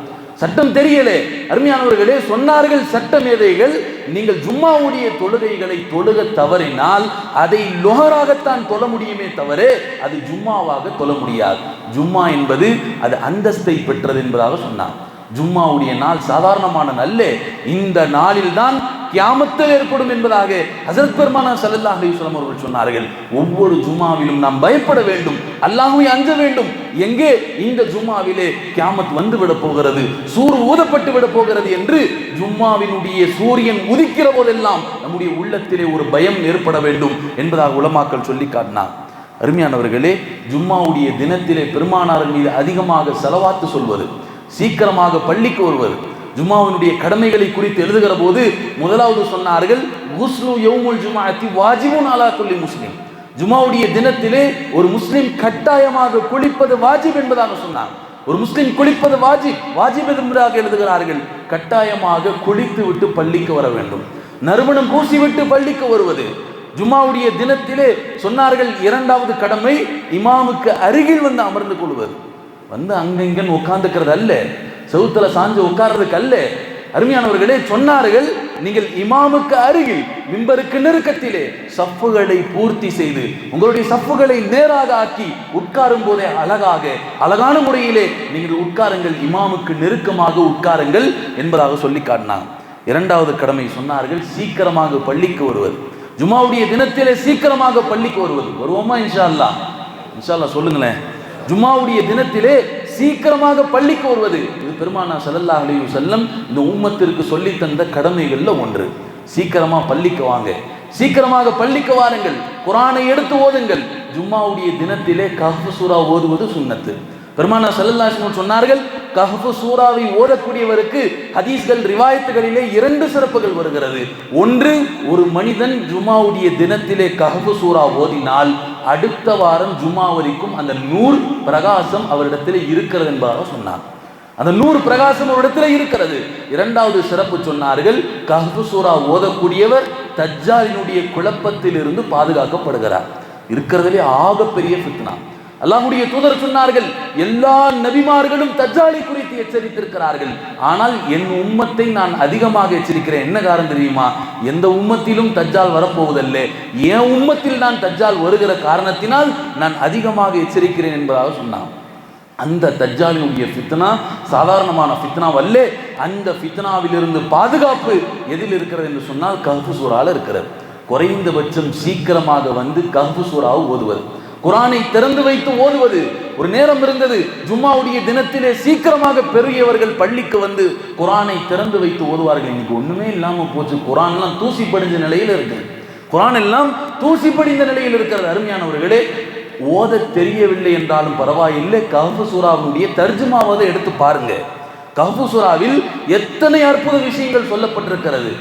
S1: சட்டம் தெரியலே. அருமையானவர்களே, சொன்னார்கள் சட்ட மேதைகள், நீங்கள் ஜும்மாவுடைய தொழுகைகளை தொழுக தவறினால் அதை லொஹராகத்தான் தொழ முடியுமே தவிர அது ஜும்மாவாக தொழ முடியாது. ஜும்மா என்பது அது அந்தஸ்தை பெற்றது என்பதாக சொன்னார். ஜும்மாவுடைய நாள் சாதாரணமான நல்ல. இந்த நாளில் தான் கியாமத்தில் ஏற்படும் என்பதாக ஹஸரத் பெருமானார் ஸல்லல்லாஹு அலைஹி வஸல்லம் அவர்கள் சொன்னார்கள். ஒவ்வொரு ஜும்மாவிலும் நாம் பயப்பட வேண்டும், அல்லாஹ்வை அஞ்ச வேண்டும். எங்கே இந்த ஜும்மாவிலே கியாமத் வந்துவிட போகிறது, சூர் ஊதப்பட்டு விட போகிறது என்று ஜும்மாவினுடைய சூரியன் உதிக்கிற போதெல்லாம் நம்முடைய உள்ளத்திலே ஒரு பயம் ஏற்பட வேண்டும் என்பதாக உலமாக்கள் சொல்லி காட்டினார். அருமையானவர்களே, ஜும்மாவுடைய தினத்திலே பெருமானாரின் மீது அதிகமாக ஸலவாத்து சொல்வது, சீக்கிரமாக பள்ளிக்கு வருவது, ஜும்மாவினுடைய கடமைகளை குறித்து எழுதுகிற போது முதலாவது சொன்னார்கள், குஸ்லு யௌமுல் ஜும்ஆத்தி வாஜிபுன் அலா குல்லி முஸ்லிம். ஜும்மாவுடைய தினத்திலே ஒரு முஸ்லிம் கட்டாயமாக குளிப்பது வாஜிப் என்பதாக சொன்னார். ஒரு முஸ்லிம் குளிப்பது வாஜிப் என்பதாக எழுதுகிறார்கள். கட்டாயமாக குளித்து விட்டு பள்ளிக்கு வர வேண்டும். நறுமணம் பூசிவிட்டு பள்ளிக்கு வருவது. ஜும்மாவுடைய தினத்திலே சொன்னார்கள், 2வது கடமை இமாமுக்கு அருகில் அமர்ந்து கொள்வது. அங்கங்கன்னு உட்கார்ந்துக்கிறது அல்ல, செவுத்துல சாஞ்சு உட்கார்றதுக்கு அல்ல. அருமையானவர்களே, சொன்னார்கள், நீங்கள் இமாமுக்கு அருகில் மிம்பருக்கு நெருக்கத்திலே சஃப்புகளை பூர்த்தி செய்து உங்களுடைய சஃப்புகளை நேராக ஆக்கி உட்காரும் போதே அழகான முறையிலே நீங்கள் உட்காருங்கள், இமாமுக்கு நெருக்கமாக உட்காருங்கள் என்பதாக சொல்லி காட்டினாங்க. 2வது கடமை சொன்னார்கள், சீக்கிரமாக பள்ளிக்கு வருவது. ஜும்மாவுடைய தினத்திலே சீக்கிரமாக பள்ளிக்கு வருவது. வருவோமா? இன்ஷா அல்லாஹ் சொல்லுங்களேன். ஜும்மாவுடைய தினத்திலே சீக்கிரமாக பள்ளிக்கு வருவது இது பெருமானார் ஸல்லல்லாஹு அலைஹி வஸல்லம் இந்த உம்மத்திற்கு சொல்லி தந்த கடமைகள்ல ஒன்று. சீக்கிரமா பள்ளிக்கு வாங்க, சீக்கிரமாக பள்ளிக்கு வாருங்கள், குர்ஆனை எடுத்து ஓதுங்கள். ஜும்மாவுடைய தினத்திலே கஹ்ஃப் சூரா ஓதுவது சுன்னத்து. பெருமானார் ஸல்லல்லாஹு அலைஹி வஸல்லம் சொன்னார்கள், கஹ்ஃப் சூராவை ஓதக்கூடியவருக்கு ஹதீஸ்கள் ரிவாயத்துகளிலே 2 சிறப்புகள் வருகிறது. ஒன்று, ஒரு மனிதன் ஜும்மாவுடைய தினத்திலே கஹ்ஃப் சூரா ஓதினால் அடுத்த வாரம் ஜும்மா வரைக்கும் அந்த நூர் பிரகாசம் அவரிடத்தில் இருக்கிறது என்பதாக சொன்னார். அந்த நூறு பிரகாசம் அவரிடத்தில் இருக்கிறது. 2வது சிறப்பு சொன்னார்கள், கஹ்ஃப் சூரா ஓதக்கூடியவர் தஜ்ஜாலினுடைய குழப்பத்தில் இருந்து பாதுகாக்கப்படுகிறார். இருக்கிறதுலே ஆகப்பெரிய ஃபித்னா. அல்லாஹ்வுடைய தூதர் சொன்னார்கள், எல்லா நபிமார்களும் தஜ்ஜாலை குறித்து எச்சரித்திருக்கிறார்கள், ஆனால் என் உம்மத்தை நான் அதிகமாக எச்சரிக்கிறேன். என்ன காரணம் தெரியுமா? எந்த உம்மத்திலும் தஜ்ஜால் வரப்போவதல்ல, என் உம்மத்தில் நான் தஜ்ஜால் வருகிற காரணத்தினால் நான் அதிகமாக எச்சரிக்கிறேன் என்பதாக சொன்னான். அந்த தஜ்ஜாலினுடைய ஃபித்னா சாதாரணமான ஃபித்னாவல்ல. அந்த ஃபித்னாவிலிருந்து பாதுகாப்பு எதில் இருக்கிறது என்று சொன்னால் கஹ்ஃப் சூரால இருக்கிறது. குறைந்தபட்சம் சீக்கிரமாக கஹ்ஃப் சூராவை ஓதுவது, குர்ஆனை திறந்து வைத்து ஓதுவது. ஒரு நேரம் இருந்தது, ஜும்மாவுடைய தினத்திலே சீக்கிரமாக பெரியவர்கள் பள்ளிக்கு குர்ஆனை திறந்து வைத்து ஓதுவார்கள். இன்னைக்கு ஒண்ணுமே இல்லாம போச்சு. குர்ஆன் எல்லாம் தூசி படிஞ்ச நிலையில் இருக்கு. குர்ஆன் எல்லாம் தூசி படிந்த நிலையில் இருக்கிறது. அருமையானவர்களே, ஓத தெரியவில்லை என்றாலும் பரவாயில்லை, கஹ்ஃப் சூராவுடைய தர்ஜுமாவை எடுத்து பாருங்க. கஹ்ஃப் சூராவில் எத்தனை அற்புத விஷயங்கள் சொல்லப்பட்டிருக்கிறது.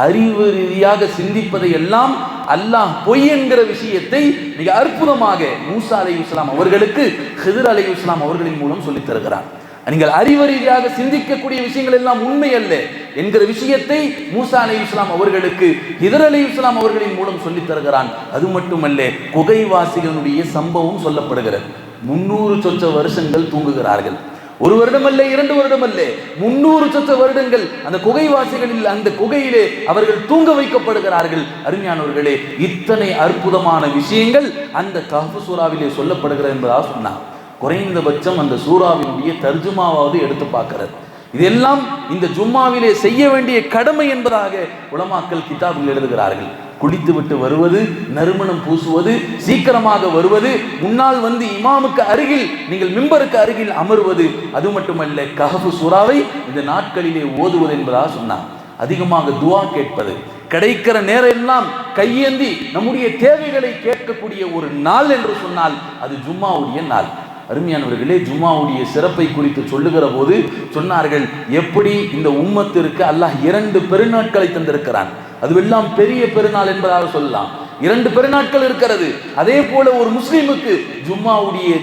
S1: அறிவு ரீதியாக சிந்திப்பதை எல்லாம் அல்லாஹ் பொய் என்கிற விஷயத்தை மிக அற்புதமாக மூசா அலைஹிஸ்ஸலாம் அவர்களுக்கு ஹிதர் அலைஹிஸ்ஸலாம் அவர்களின் மூலம் சொல்லித் தருகிறார். நீங்கள் அறிவு ரீதியாக சிந்திக்கக்கூடிய விஷயங்கள் எல்லாம் உண்மை அல்ல என்கிற விஷயத்தை மூசா அலைஹிஸ்ஸலாம் அவர்களுக்கு ஹிதர் அலைஹிஸ்ஸலாம் அவர்களின் மூலம் சொல்லித் தருகிறான். அது மட்டுமல்ல, குகைவாசிகளுடைய சம்பவம் சொல்லப்படுகிறது. 300 சொச்ச வருஷங்கள் தூங்குகிறார்கள். 1 வருடம் அல்ல, 2 வருடம் அல்ல, 300 சொச்ச வருடங்கள் அந்த குகைவாசிகளில் அந்த குகையிலே அவர்கள் தூங்க வைக்கப்படுகிறார்கள். அருமையானவர்களே, இத்தனை அற்புதமான விஷயங்கள் அந்த கஹ்ஃப் சூராவிலே சொல்லப்படுகிறது என்பதாக சொன்னார். குறைந்தபட்சம் அந்த சூராவினுடைய தர்ஜுமாவாவது எடுத்து பார்க்கிறது. இதெல்லாம் இந்த ஜும்மாவிலே செய்ய வேண்டிய கடமை என்பதாக உலமாக்கள் கிதாபில் எழுதுகிறார்கள். குளித்து விட்டு வருவது, நறுமணம் பூசுவது, சீக்கிரமாக வருவது, முன்னால் இமாமுக்கு அருகில் நீங்கள் மிம்பருக்கு அருகில் அமர்வது, அது மட்டுமல்ல கஹ்ஃப் சூராவை இந்த நாட்களிலே ஓதுவது என்பதாக சொன்னார். அதிகமாக துஆ கேட்பது, கிடைக்கிற நேரம் எல்லாம் கையேந்தி நம்முடைய தேவைகளை கேட்கக்கூடிய ஒரு நாள் என்று சொன்னால் அது ஜும்மாவுடைய நாள். அருமையானவர்களே, ஜும்மாவுடைய சிறப்பை குறித்து சொல்லுகிற போது சொன்னார்கள், எப்படி இந்த உம்மத்திற்கு அல்லாஹ் 2 பெருநாட்களை தந்திருக்கிறான். அதுவெல்லாம் பெரிய பெருநாள் என்பதாக சொல்லலாம். 2 பெருநாட்கள் இருக்கிறது. அதே போல ஒரு முஸ்லிமுக்கு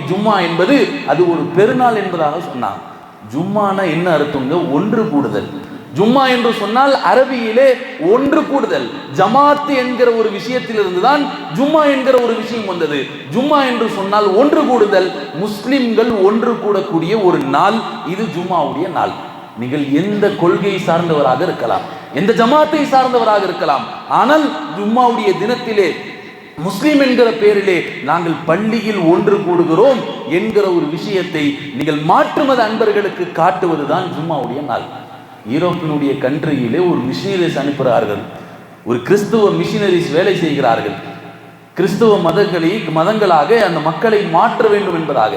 S1: ஜும்மா என்பது அது ஒரு பெருநாள் என்பதாக சொன்னாங்க. ஜும்மானா என்ன அர்த்தங்க? ஒன்று கூடுதல். ஜும்மா என்று சொன்னால் அரபியிலே ஒன்று கூடுதல். ஜமாத் என்கிற ஒரு விஷயத்திலிருந்து தான் ஜும்மா என்கிற ஒரு விஷயம் வந்தது. ஜும்மா என்று சொன்னால் ஒன்று கூடுதல். முஸ்லிம்கள் ஒன்று கூடக்கூடிய ஒரு நாள் இது ஜும்மாவுடைய நாள். நீங்கள் எந்த கொள்கையை சார்ந்தவராக இருக்கலாம், எந்த ஜமாத்தை சார்ந்தவராக இருக்கலாம், ஆனால் ஜும்மாவுடைய தினத்திலே முஸ்லிம் என்கிற பெயரிலே நாங்கள் பள்ளியில் ஒன்று கூடுகிறோம் என்கிற ஒரு விஷயத்தை நீங்கள் மாற்று மத அன்பர்களுக்கு காட்டுவதுதான் ஜும்மாவுடைய நாள். யூரோப்பினுடைய கண்ட்ரியிலே ஒரு மிஷினரிஸ் அனுப்புகிறார்கள். ஒரு கிறிஸ்துவ மிஷினரிஸ் வேலை செய்கிறார்கள். கிறிஸ்துவ மதங்களாக அந்த மக்களை மாற்ற வேண்டும் என்பதாக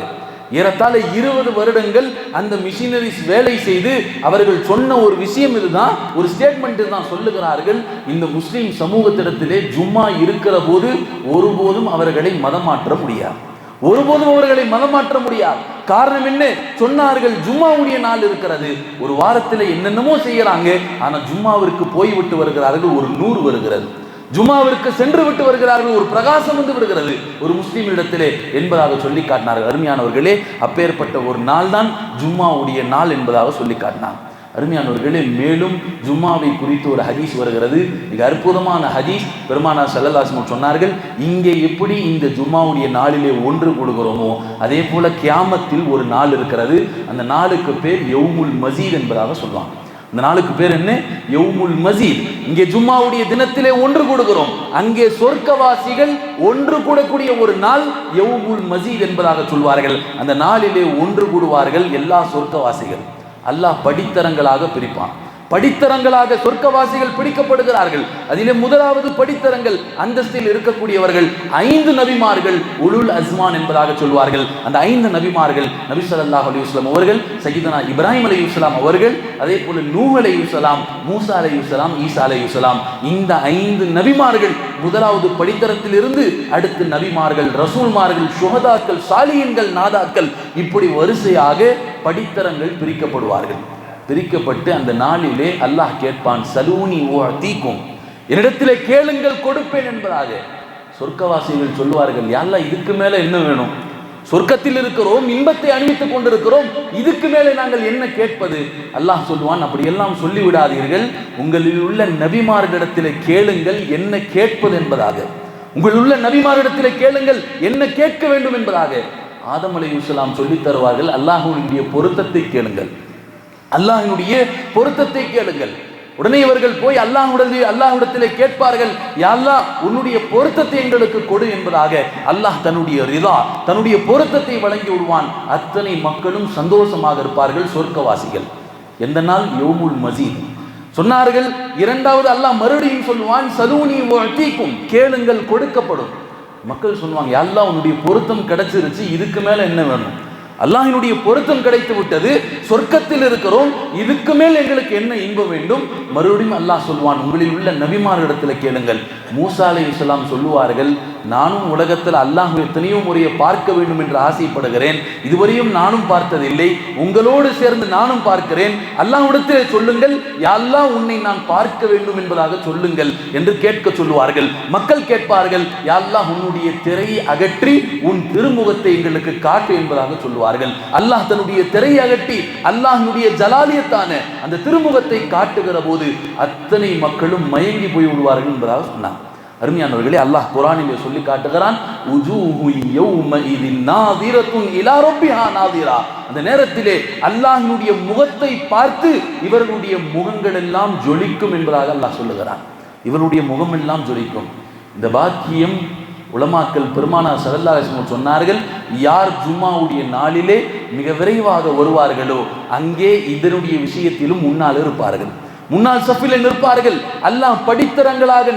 S1: ஏறத்தாழ 20 வருடங்கள் அந்த மிஷினரிஸ் வேலை செய்து அவர்கள் சொன்ன ஒரு விஷயம் இதுதான், ஒரு ஸ்டேட்மெண்ட் தான் சொல்லுகிறார்கள். இந்த முஸ்லிம் சமூகத்திடத்திலே ஜும்மா இருக்கிற போது ஒருபோதும் அவர்களை மதம் மாற்ற முடியாது. ஒருபோதும் அவர்களை மதம் மாற்ற முடியாது. காரணம் என்ன சொன்னார்கள்? ஜும்மாவுடைய நாள் இருக்கிறது. ஒரு வாரத்தில் என்னென்னமோ செய்யறாங்க, ஆனா ஜும்மாவிற்கு போய்விட்டு வருகிறார்கள் ஒரு 100 வருகிறது. ஜும்மாவிற்கு சென்று விட்டு வருகிறார்கள், ஒரு பிரகாசம் வந்து விடுகிறது ஒரு முஸ்லீம் இடத்திலே என்பதாக சொல்லி காட்டினார்கள். அருமையானவர்களே, அப்பேற்பட்ட ஒரு நாள் தான் ஜும்மாவுடைய நாள் என்பதாக சொல்லி காட்டினார். அருமையானவர்களே, மேலும் ஜும்மாவை குறித்து ஒரு ஹதீஸ் வருகிறது. மிக அற்புதமான ஹதீஸ். பெருமானார் ஸல்லல்லாஹு அலைஹி வஸல்லம் சொன்னார்கள், இங்கே எப்படி இந்த ஜும்மாவுடைய நாளிலே ஒன்று கூடுகிறோமோ அதே போல கியாமத்தில் ஒரு நாள் இருக்கிறது. அந்த நாளுக்கு பேர் யௌமுல் மஸீத் என்பதாக சொல்லுவாங்க. இந்த நாளுக்கு பேர் என்ன? யௌமுல் மஸீத். இங்கே ஜும்மாவுடைய தினத்திலே ஒன்று கூடுகிறோம். அங்கே சொர்க்கவாசிகள் ஒன்று கூடக்கூடிய ஒரு நாள் யௌமுல் மஸீத் என்பதாக சொல்வார்கள். அந்த நாளிலே ஒன்று கூடுவார்கள் எல்லா சொர்க்கவாசிகள். அல்லாஹ் படித்தரங்களாக பிரிப்பான். படித்தரங்களாக சொர்க்கவாசிகள் பிடிக்கப்படுகிறார்கள். அதிலே முதலாவது படித்தரங்கள் அந்தஸ்தில் இருக்கக்கூடியவர்கள் 5 நபிமார்கள், உலுல் அஸ்மான் என்பதாக சொல்வார்கள். அந்த 5 நபிமார்கள் நபி ஸல்லல்லாஹு அலைஹி வஸல்லம் அவர்கள், சய்யிதனா இப்ராஹிம் அலைஹிஸ்ஸலாம் அவர்கள், அதே போல நூஹ் அலைஹிஸ்ஸலாம், மூசா அலைஹிஸ்ஸலாம், ஈசா அலைஹிஸ்ஸலாம். இந்த 5 நபிமார்கள் முதலாவது படித்தரத்தில் இருந்து அடுத்து நபிமார்கள், ரசூல்மார்கள், சுஹதாக்கள், சாலிஹீன்கள், நாதாக்கள், இப்படி வரிசையாக படித்தரங்கள் பிரிக்கப்படுவார்கள். பிரிக்கப்பட்டு அந்த நாளிலே அல்லாஹ் கேட்பான், சலூனி உஅதீகும், என்னிடத்திலே கேளுங்கள் கொடுப்பேன் என்பதாக. சொர்க்கவாசிகள் சொல்வார்கள், யா அல்லாஹ் இதுக்கு மேல என்ன வேணும்? சொர்க்கத்தில் இருக்கிறோம், இன்பத்தை அனுபவித்துக் கொண்டிருக்கிறோம், இதுக்கு மேலே நாங்கள் என்ன கேட்பது? அல்லாஹ் சொல்வான், அப்படி எல்லாம் சொல்லிவிடாதீர்கள், உங்களில் உள்ள நபிமார்களிடத்திலே கேளுங்கள் என்ன கேட்பது என்பதாக. உங்களில் உள்ள நபிமார்களிடத்திலே கேளுங்கள் என்ன கேட்க வேண்டும் என்பதாக. ஆதம் அலைஹிஸ்ஸலாம் சொல்லித் தருவார்கள், அல்லாஹ்வுடைய பொருத்தத்தை கேளுங்கள், அல்லாஹ்வினுடைய பொருத்தத்தை கேளுங்கள். உடனே இவர்கள் போய் அல்லாஹ்விடத்திலே கேட்பார்கள், யா அல்லாஹ் உன்னுடைய பொருத்தத்தை எங்களுக்கு கொடு என்பதாக. அல்லாஹ் தன்னுடைய ரிதா, தன்னுடைய பொருத்தத்தை வழங்கி விடுவான். அத்தனை மக்களும் சந்தோஷமாக இருப்பார்கள் சொர்க்கவாசிகள். எந்த நாள்? யௌமுல் மஸீத். சொன்னார்கள். இரண்டாவது அல்லாஹ் மறுபடியும் சொல்லுவான், சலூனி உஅதீகும், கேளுங்கள் கொடுக்கப்படும். மக்கள் சொல்லுவாங்க, யா அல்லாஹ் உன்னுடைய பொருத்தம் கிடைச்சிருச்சு, இதுக்கு மேல என்ன வேணும்? அல்லாஹ்வினுடைய பொருத்தம் கிடைத்து விட்டது, சொர்க்கத்தில் இருக்கிறோம், இதுக்கு மேல் எங்களுக்கு என்ன இன்பம் வேண்டும்? மறுபடியும் அல்லாஹ் சொல்வான், உங்களில் உள்ள நபிமார்களிடத்தில் கேளுங்கள். மூசா அலைஹிஸ்ஸலாம் சொல்லுவார்கள், நானும் உலகத்தில் அல்லாஹ் எத்தனையோ முறையை பார்க்க வேண்டும் என்று ஆசைப்படுகிறேன், இதுவரையும் நானும் பார்த்ததில்லை, உங்களோடு சேர்ந்து நானும் பார்க்கிறேன், அல்லாஹ்விடத்திலே சொல்லுங்கள், யா அல்லாஹ் உன்னை நான் பார்க்க வேண்டும் என்பதாக சொல்லுங்கள் என்று கேட்க சொல்லுவார்கள். மக்கள் கேட்பார்கள், யா அல்லாஹ் உன்னுடைய திரையை அகற்றி உன் திருமுகத்தை எங்களுக்கு காட்டு என்பதாக சொல்லுவார்கள். அல்லாஹ் தன்னுடைய திரையை அகற்றி அல்லாஹ்வுடைய ஜலாலியத்தான அந்த திருமுகத்தை காட்டுகிற போது அத்தனை மக்களும் மயங்கி போய் விடுவார்கள் என்பதாக சொன்னார். அருமையானவர்களே, அல்லாஹ் குர்ஆனிலே சொல்லி காட்டுகிறான், உஜூஹு யௌமஇதின் நாதிரத்துன் இலா ரப்பிஹா நாதிரா. அந்த நேரத்திலே அல்லாஹ்வினுடைய முகத்தை பார்த்து இவர்களுடைய முகங்கள் எல்லாம் ஜொலிக்கும் என்பதாக அல்லாஹ் சொல்லுகிறான். இவருடைய முகம் எல்லாம் ஜொலிக்கும். இந்த பாக்கியம் உலமாக்கள் பெருமானார் ஸல்லல்லாஹு அலைஹி வஸல்லம் சொன்னார்கள், யார் ஜும்மாவுடைய நாளிலே மிக விரைவாக வருவார்களோ அங்கே இதனுடைய விஷயத்திலும் முன்னால் இருப்பார்கள், முன்னால் சஃபிலே நிற்பார்கள். அல்லாஹ் படித்தரங்களாக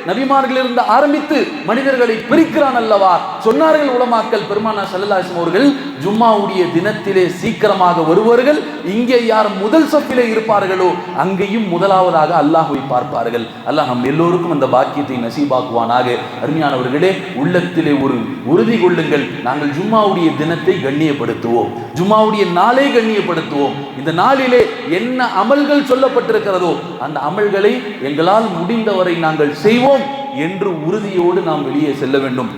S1: நபிமார்களிலிருந்து ஆரம்பித்து மனிதர்களை பிரிக்கிறான் அல்லவா. சொன்னார்கள் உலமாக்கள் பெருமானார் ஸல்லல்லாஹு அலைஹி வஸல்லம் அவர்கள், ஜும்மாவுடைய தினத்திலே சீக்கிரமாக வருவார்கள், இங்கே யார் முதல் சஃபிலே இருப்பார்களோ அங்கேயும் முதலாவதாக அல்லாஹ்வை பார்ப்பார்கள். அல்லாஹ் நம் எல்லோருக்கும் அந்த பாக்கியத்தை நசீபாக்குவானாக. அருமையானவர்களே, உள்ளத்திலே ஒரு உறுதி கொள்ளுங்கள், நாங்கள் ஜும்மாவுடைய தினத்தை கண்ணியப்படுத்துவோம், ஜும்மாவுடைய நாளை கண்ணியப்படுத்துவோம். இந்த நாளிலே என்ன அமல்கள் சொல்லப்பட்டிருக்கிறதோ அந்த அமல்களை எங்களால் முடிந்தவரை நாங்கள் செய்வோம். என்று உறுதியோடு நாம் வெளியே செல்ல வேண்டும்.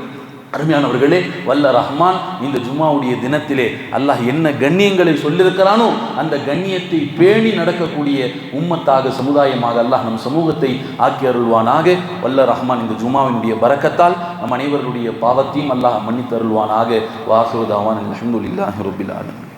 S1: அருமையானவர்களே, வல்ல ரஹ்மான் இந்த ஜும்மாவுடைய தினத்திலே அல்லாஹ் என்ன கண்ணியங்களை சொல்லியிருக்கிறானோ அந்த கண்ணியத்தை பேணி நடக்கக்கூடிய உம்மத்தாக, சமுதாயமாக அல்லாஹ் நம் சமூகத்தை ஆக்கி அருள்வானாக. வல்ல ரஹ்மான் இந்த ஜும்மாவினுடைய பரக்கத்தால் நம் அனைவருடைய பாவத்தையும் அல்லாஹ் மன்னித்து அருள்வானாக. வாஹிரு தாவானா அல்ஹம்துலில்லாஹி ரப்பில் ஆலமீன்.